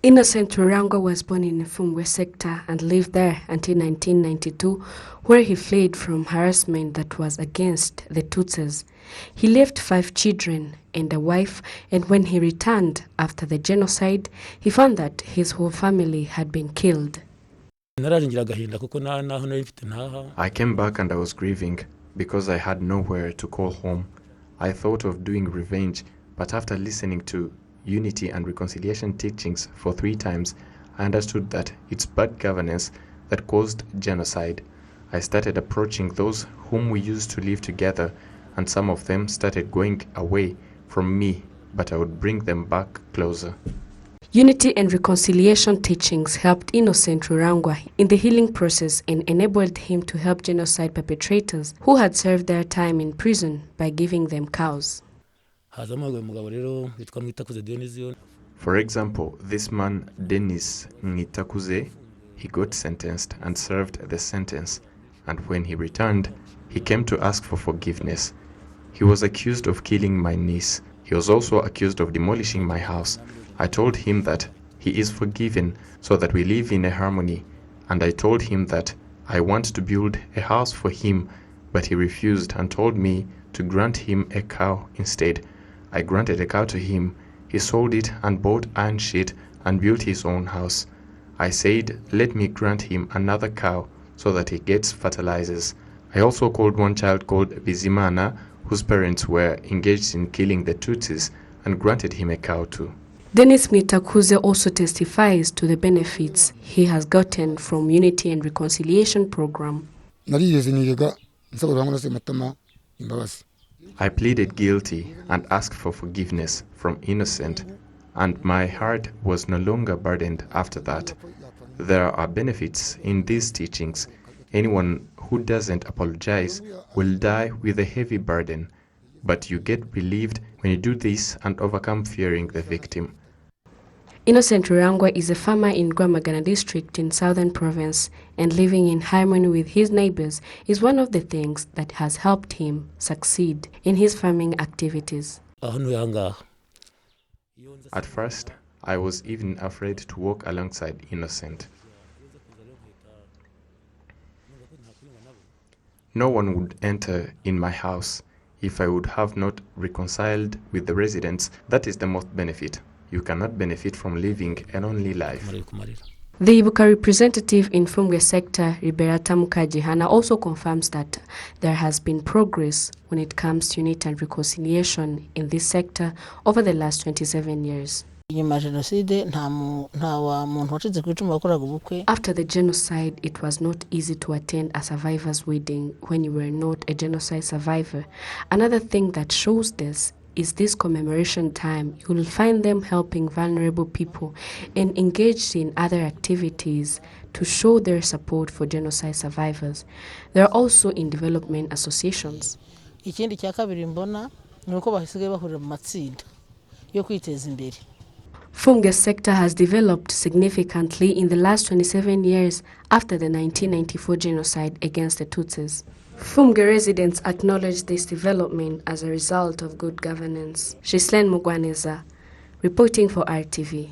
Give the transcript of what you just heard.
Innocent Rurangwa was born in Fumbwe sector and lived there until 1992, where he fled from harassment that was against the Tutsis. He left 5 children and a wife, and when he returned after the genocide, he found that his whole family had been killed. I came back and I was grieving because I had nowhere to call home. I thought of doing revenge, but after listening to Unity and Reconciliation teachings for 3 times, I understood that it's bad governance that caused genocide. I started approaching those whom we used to live together, and some of them started going away from me, but I would bring them back closer. Unity and Reconciliation teachings helped Innocent Rurangwa in the healing process and enabled him to help genocide perpetrators who had served their time in prison by giving them cows. For example, this man, Dennis Ngitakuze, he got sentenced and served the sentence, and when he returned, he came to ask for forgiveness. He was accused of killing my niece. He was also accused of demolishing my house. I told him that he is forgiven so that we live in a harmony, and I told him that I want to build a house for him, but he refused and told me to grant him a cow instead. I granted a cow to him. He sold it and bought iron sheet and built his own house. I said, let me grant him another cow so that he gets fertilizers. I also called one child called Bizimana, whose parents were engaged in killing the Tutsis, and granted him a cow too. Dennis Ngitakuze also testifies to the benefits he has gotten from Unity and Reconciliation program. I pleaded guilty and asked for forgiveness from Innocent, and my heart was no longer burdened after that. There are benefits in these teachings. Anyone who doesn't apologize will die with a heavy burden, but you get relieved when you do this and overcome fearing the victim. Innocent Rurangwa is a farmer in Rwamagana district in Southern Province, and living in harmony with his neighbors is one of the things that has helped him succeed in his farming activities. At first, I was even afraid to walk alongside Innocent. No one would enter in my house if I would have not reconciled with the residents. That is the most benefit. You cannot benefit from living a lonely life. The Ibuka representative in Fumbwe sector, Liberata Mukajihana, also confirms that there has been progress when it comes to unity and reconciliation in this sector over the last 27 years. After the genocide, it was not easy to attend a survivor's wedding when you were not a genocide survivor. Another thing that shows this is this commemoration time. You will find them helping vulnerable people and engaged in other activities to show their support for genocide survivors. They are also in development associations. Fumbwe sector has developed significantly in the last 27 years after the 1994 genocide against the Tutsis. Fumbwe residents acknowledge this development as a result of good governance. Ghislaine Mugwaneza, reporting for RTV.